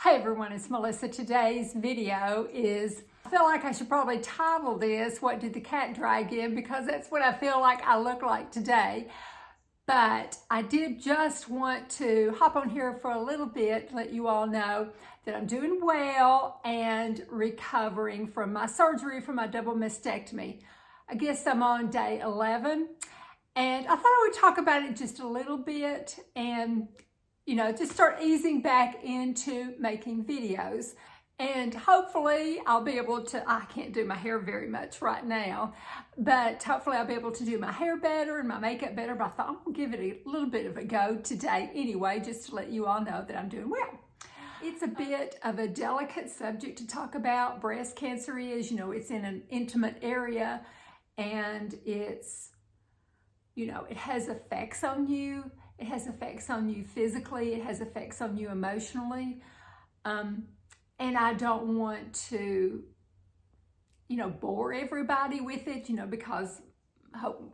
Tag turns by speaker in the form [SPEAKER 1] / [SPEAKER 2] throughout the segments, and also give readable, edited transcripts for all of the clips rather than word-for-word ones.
[SPEAKER 1] Hey everyone, it's Melissa. Today's video is, I feel like I should probably title this, What Did the Cat Drag In? Because that's what I feel like I look like today. But I did just want to hop on here for a little bit, let you all know that I'm doing well and recovering from my surgery for my double mastectomy. I guess I'm on day 11. And I thought I would talk about it just a little bit and just start easing back into making videos. And hopefully I'll be able to, I can't do my hair very much right now, but hopefully I'll be able to do my hair better and my makeup better. But I thought I'm gonna give it a little bit of a go today anyway, just to let you all know that I'm doing well. It's a bit of a delicate subject to talk about. Breast cancer is, it's in an intimate area and it's, it has effects on you. It has effects on you physically. It has effects on you emotionally. And I don't want to, bore everybody with it, because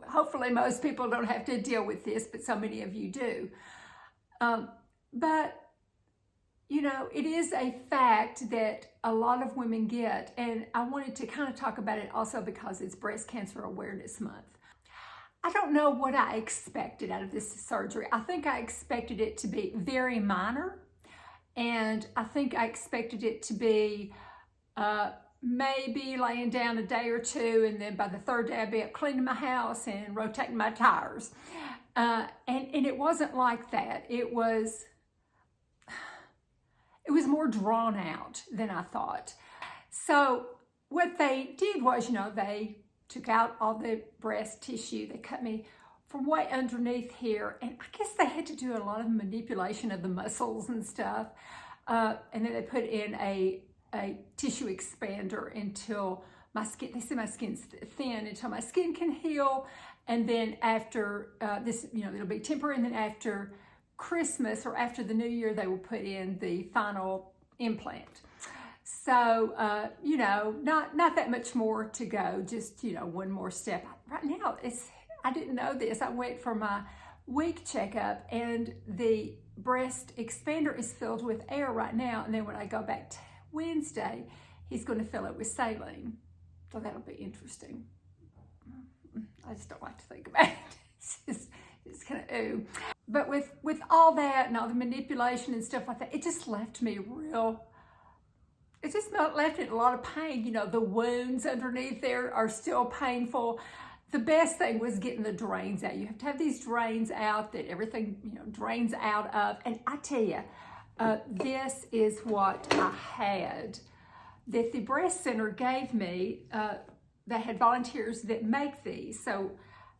[SPEAKER 1] hopefully most people don't have to deal with this, but so many of you do. But it is a fact that a lot of women get, and I wanted to kind of talk about it also because it's Breast Cancer Awareness Month. I don't know what I expected out of this surgery. I think I expected it to be very minor, and I think I expected it to be maybe laying down a day or two, and then by the third day I'd be up cleaning my house and rotating my tires. And it wasn't like that. It was more drawn out than I thought. So what they did was, they took out all the breast tissue. They cut me from way underneath here. And I guess they had to do a lot of manipulation of the muscles and stuff. And then they put in a tissue expander until my skin, they say my skin's thin, until my skin can heal. And then after this, it'll be temporary. And then after Christmas or after the New Year, they will put in the final implant. So, not that much more to go, just, one more step. Right now, I didn't know this. I went for my week checkup and the breast expander is filled with air right now. And then when I go back Wednesday, he's going to fill it with saline. So that'll be interesting. I just don't like to think about it. It's kind of ooh. But with all that and all the manipulation and stuff like that, it just left me it just left it in a lot of pain. The wounds underneath there are still painful. The best thing was getting the drains out. You have to have these drains out that everything, drains out of. And I tell you, this is what I had that the breast center gave me. They had volunteers that make these. So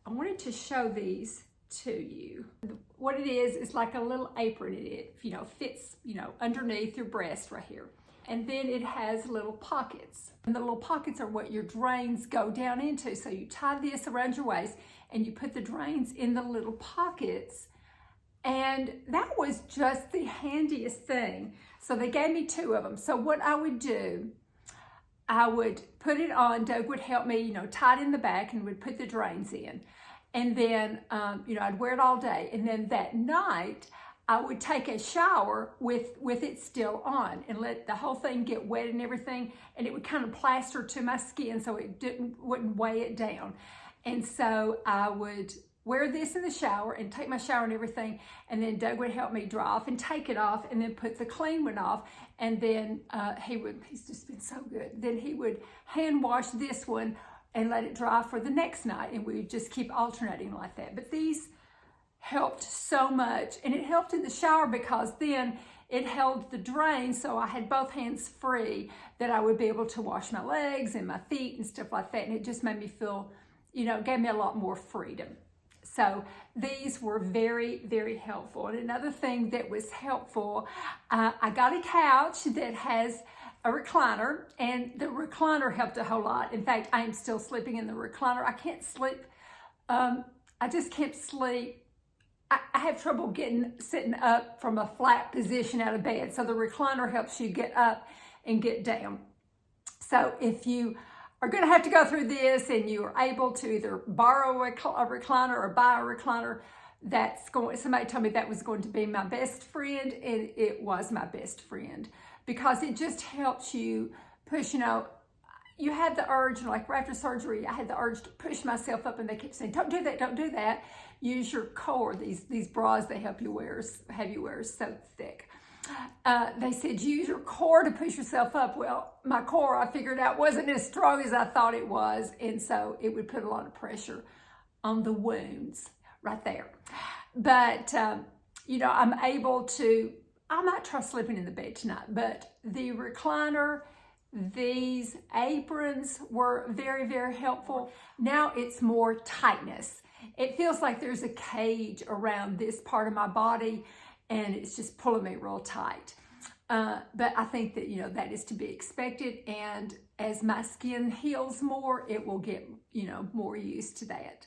[SPEAKER 1] I wanted to show these to you. What it is like a little apron. It fits, underneath your breast right here. And then it has little pockets. And the little pockets are what your drains go down into. So you tie this around your waist and you put the drains in the little pockets. And that was just the handiest thing. So they gave me 2 of them. So what I would do, I would put it on. Doug would help me, tie it in the back and would put the drains in. And then, I'd wear it all day. And then that night, I would take a shower with it still on and let the whole thing get wet and everything, and it would kind of plaster to my skin so it wouldn't weigh it down. And so I would wear this in the shower and take my shower and everything, and then Doug would help me dry off and take it off and then put the clean one off, and then he's just been so good. Then he would hand wash this one and let it dry for the next night, and we would just keep alternating like that. But these helped so much, and it helped in the shower because then it held the drain, so I had both hands free, that I would be able to wash my legs and my feet and stuff like that, and it just made me feel, gave me a lot more freedom. So these were very, very helpful. And another thing that was helpful, I got a couch that has a recliner, and the recliner helped a whole lot. In fact, I am still sleeping in the recliner. I can't sleep. I just can't sleep. I have trouble sitting up from a flat position out of bed. So the recliner helps you get up and get down. So if you are going to have to go through this and you are able to either borrow a recliner or buy a recliner, somebody told me that was going to be my best friend, and it was my best friend, because it just helps you push, you had the urge, like right after surgery, I had the urge to push myself up, and they kept saying, don't do that, don't do that. Use your core. These bras they have you wear so thick. They said, use your core to push yourself up. Well, my core, I figured out, wasn't as strong as I thought it was, and so it would put a lot of pressure on the wounds right there. But, I'm able to, I might try sleeping in the bed tonight, but the recliner, these aprons were very, very helpful. Now it's more tightness. It feels like there's a cage around this part of my body, and it's just pulling me real tight. But I think that, that is to be expected. And as my skin heals more, it will get, more used to that.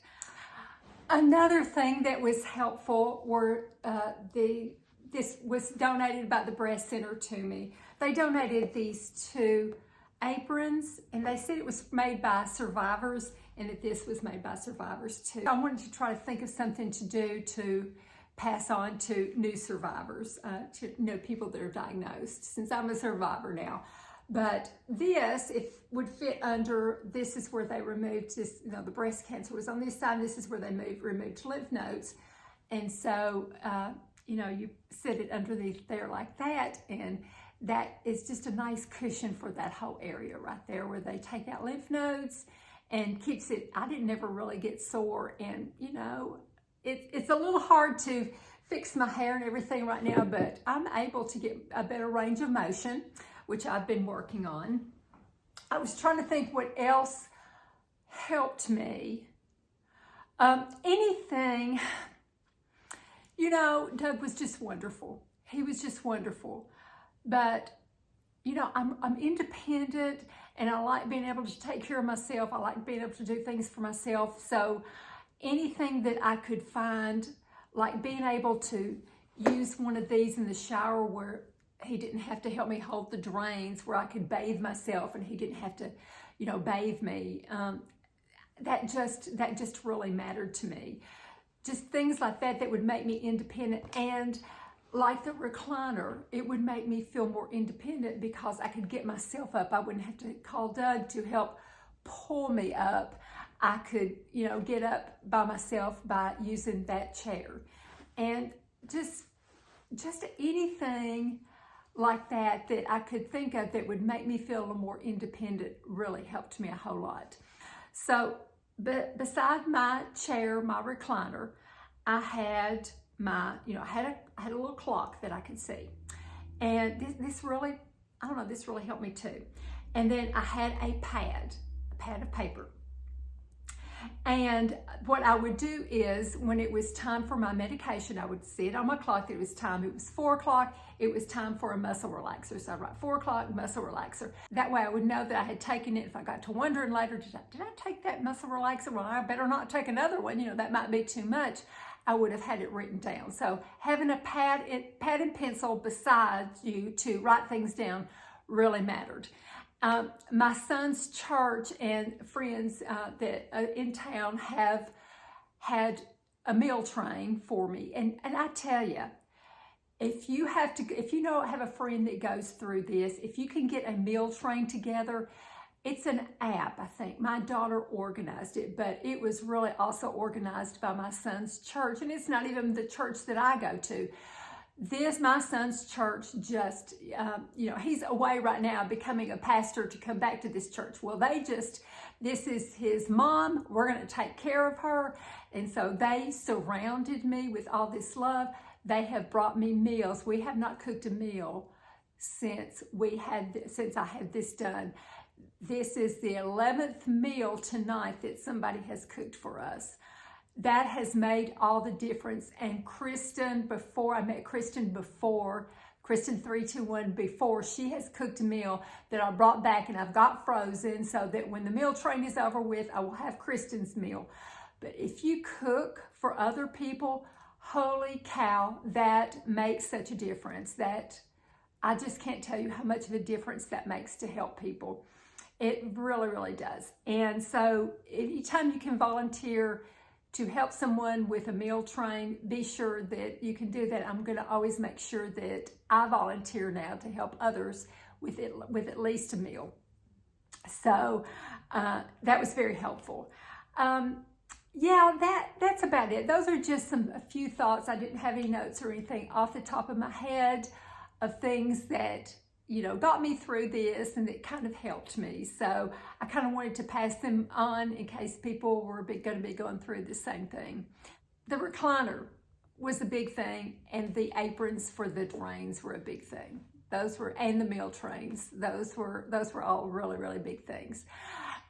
[SPEAKER 1] Another thing that was helpful were this was donated by the Breast Center to me. They donated these 2 aprons, and they said it was made by survivors, and that this was made by survivors too. I wanted to try to think of something to do to pass on to new survivors, to people that are diagnosed, since I'm a survivor now. But this, would fit under, this is where they removed this, the breast cancer was on this side, this is where they removed lymph nodes. And so, you sit it underneath there like that, and that is just a nice cushion for that whole area right there where they take out lymph nodes, and keeps it, I didn't ever really get sore. And, it's a little hard to fix my hair and everything right now, but I'm able to get a better range of motion, which I've been working on. I was trying to think what else helped me. Anything, Doug was just wonderful. He was just wonderful. But, I'm independent, and I like being able to take care of myself. I like being able to do things for myself. So anything that I could find, like being able to use one of these in the shower where he didn't have to help me hold the drains, where I could bathe myself and he didn't have to, bathe me. That just really mattered to me. Just things like that would make me independent. And like the recliner, it would make me feel more independent because I could get myself up. I wouldn't have to call Doug to help pull me up. I could, get up by myself by using that chair. And just anything like that I could think of that would make me feel a little more independent really helped me a whole lot. So, but beside my chair, my recliner, I had my, I had a little clock that I could see. And this really helped me too. And then I had a pad of paper. And what I would do is, when it was time for my medication, I would see it on my clock that it was time. It was 4 o'clock. It was time for a muscle relaxer. So I'd write 4 o'clock, muscle relaxer. That way I would know that I had taken it. If I got to wondering later, did I take that muscle relaxer? Well, I better not take another one. That might be too much. I would have had it written down. So having a pad and pencil beside you to write things down really mattered. My son's church and friends that in town have had a meal train for me. And I tell you, if you have a friend that goes through this, if you can get a meal train together, it's an app, I think. My daughter organized it, but it was really also organized by my son's church. And it's not even the church that I go to. My son's church just, he's away right now becoming a pastor to come back to this church. Well, this is his mom. We're going to take care of her. And so they surrounded me with all this love. They have brought me meals. We have not cooked a meal since I had this done. This is the 11th meal tonight that somebody has cooked for us. That has made all the difference. And Kristen 321 before, she has cooked a meal that I brought back and I've got frozen so that when the meal train is over with, I will have Kristen's meal. But if you cook for other people, holy cow, that makes such a difference. That I just can't tell you how much of a difference that makes to help people. It really, really does. And so anytime you can volunteer to help someone with a meal train, be sure that you can do that. I'm going to always make sure that I volunteer now to help others with at least a meal. So that was very helpful. Yeah, that's about it. Those are just a few thoughts. I didn't have any notes or anything off the top of my head of things that, you know, got me through this and that kind of helped me. So I kind of wanted to pass them on in case people were going to be going through the same thing. The recliner was a big thing, and the aprons for the drains were a big thing. And the meal trains. Those were all really, really big things.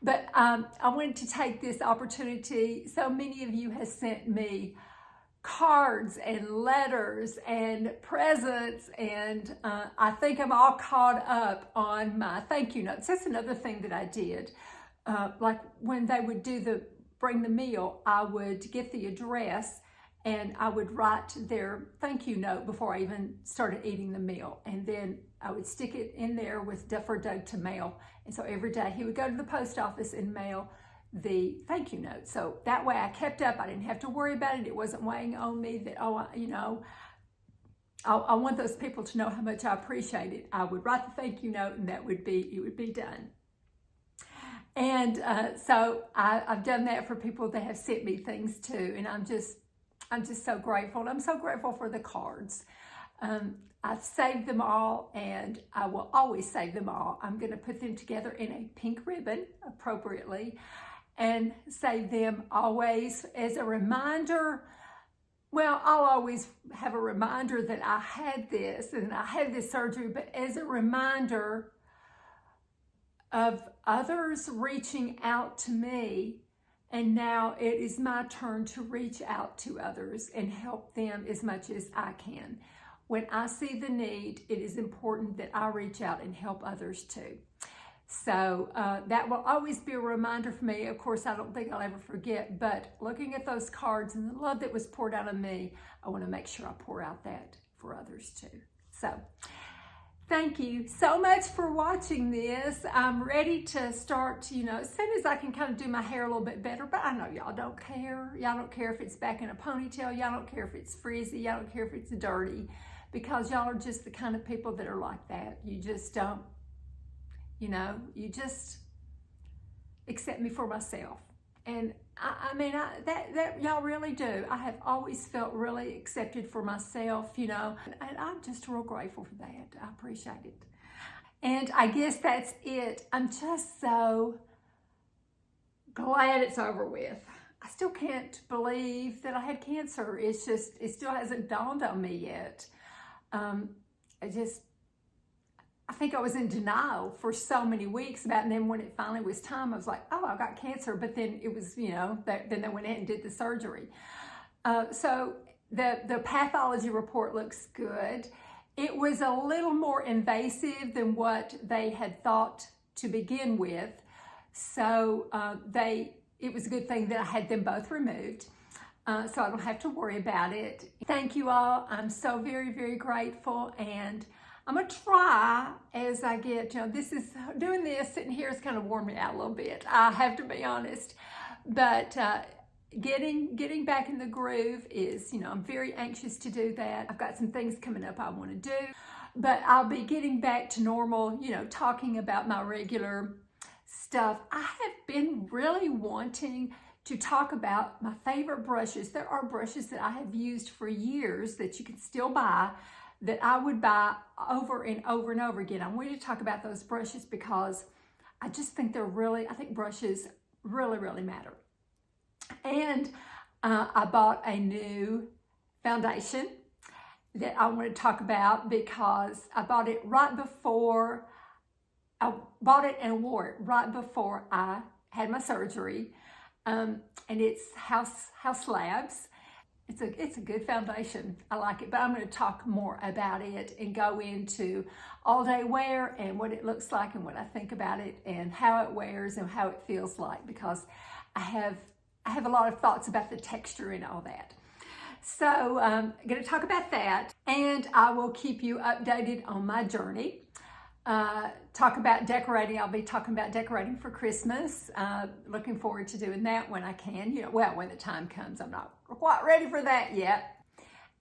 [SPEAKER 1] But I wanted to take this opportunity. So many of you have sent me cards and letters and presents, and I think I'm all caught up on my thank you notes. That's another thing that I did. Like when they would bring the meal, I would get the address and I would write their thank you note before I even started eating the meal. And then I would stick it in there for Doug to mail. And so every day he would go to the post office and mail the thank you note. So that way I kept up. I didn't have to worry about it. It wasn't weighing on me that, I want those people to know how much I appreciate it. I would write the thank you note, and it would be done. And so I've done that for people that have sent me things too. And I'm just so grateful. And I'm so grateful for the cards. I've saved them all, and I will always save them all. I'm going to put them together in a pink ribbon appropriately and save them always as a reminder. Well, I'll always have a reminder that I had this and I had this surgery, but as a reminder of others reaching out to me. And now it is my turn to reach out to others and help them as much as I can. When I see the need, it is important that I reach out and help others too. So that will always be a reminder for me. Of course, I don't think I'll ever forget, but looking at those cards and the love that was poured out of me, I want to make sure I pour out that for others too. So thank you so much for watching this. I'm ready to start, as soon as I can kind of do my hair a little bit better, but I know y'all don't care. Y'all don't care if it's back in a ponytail. Y'all don't care if it's frizzy. Y'all don't care if it's dirty, because y'all are just the kind of people that are like that. You just don't, you just accept me for myself. And that y'all really do. I have always felt really accepted for myself, and I'm just real grateful for that. I appreciate it. And I guess that's it. I'm just so glad it's over with. I still can't believe that I had cancer. It still hasn't dawned on me yet. I think I was in denial for so many weeks about it, and then when it finally was time, I was like, oh, I got cancer, but then it was, then they went ahead and did the surgery. So the pathology report looks good. It was a little more invasive than what they had thought to begin with. So it was a good thing that I had them both removed. So I don't have to worry about it. Thank you all. I'm so very, very grateful, and I'm going to try as I get, doing this, sitting here has kind of worn me out a little bit. I have to be honest. But getting back in the groove is, I'm very anxious to do that. I've got some things coming up I want to do. But I'll be getting back to normal, talking about my regular stuff. I have been really wanting to talk about my favorite brushes. There are brushes that I have used for years that you can still buy, that I would buy over and over and over again. I want you to talk about those brushes because I just think I think brushes really, really matter. And I bought a new foundation that I want to talk about because I bought it and wore it right before I had my surgery. And it's House Labs. It's a good foundation. I like it, but I'm going to talk more about it and go into all day wear and what it looks like and what I think about it and how it wears and how it feels like, because I have a lot of thoughts about the texture and all that. So I'm going to talk about that, and I will keep you updated on my journey. talk about decorating. I'll be talking about decorating for Christmas. Looking forward to doing that when I can. Well, when the time comes. I'm not quite ready for that yet.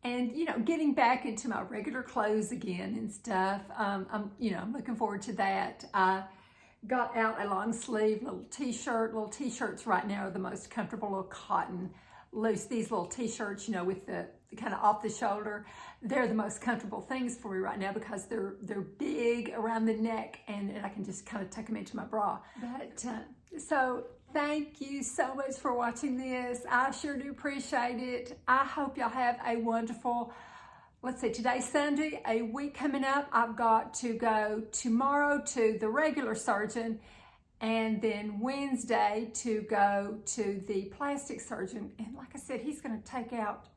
[SPEAKER 1] And, getting back into my regular clothes again and stuff. I'm looking forward to that. I got out a long sleeve little t-shirt. Little t-shirts right now are the most comfortable, little cotton loose. These little t-shirts, with the kind of off the shoulder, they're the most comfortable things for me right now because they're big around the neck and I can just kind of tuck them into my bra. But so thank you so much for watching this. I sure do appreciate it. I hope y'all have a wonderful, let's see, today's Sunday, a week coming up. I've got to go tomorrow to the regular surgeon and then Wednesday to go to the plastic surgeon. And like I said, he's going to take out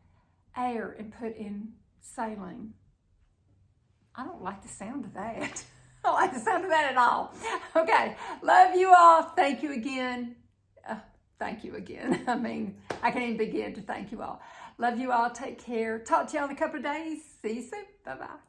[SPEAKER 1] air and put in saline. I don't like the sound of that. I don't like the sound of that at all. Okay, love you all. Thank you again. Thank you again. I mean, I can't even begin to thank you all. Love you all. Take care. Talk to y'all in a couple of days. See you soon. Bye-bye.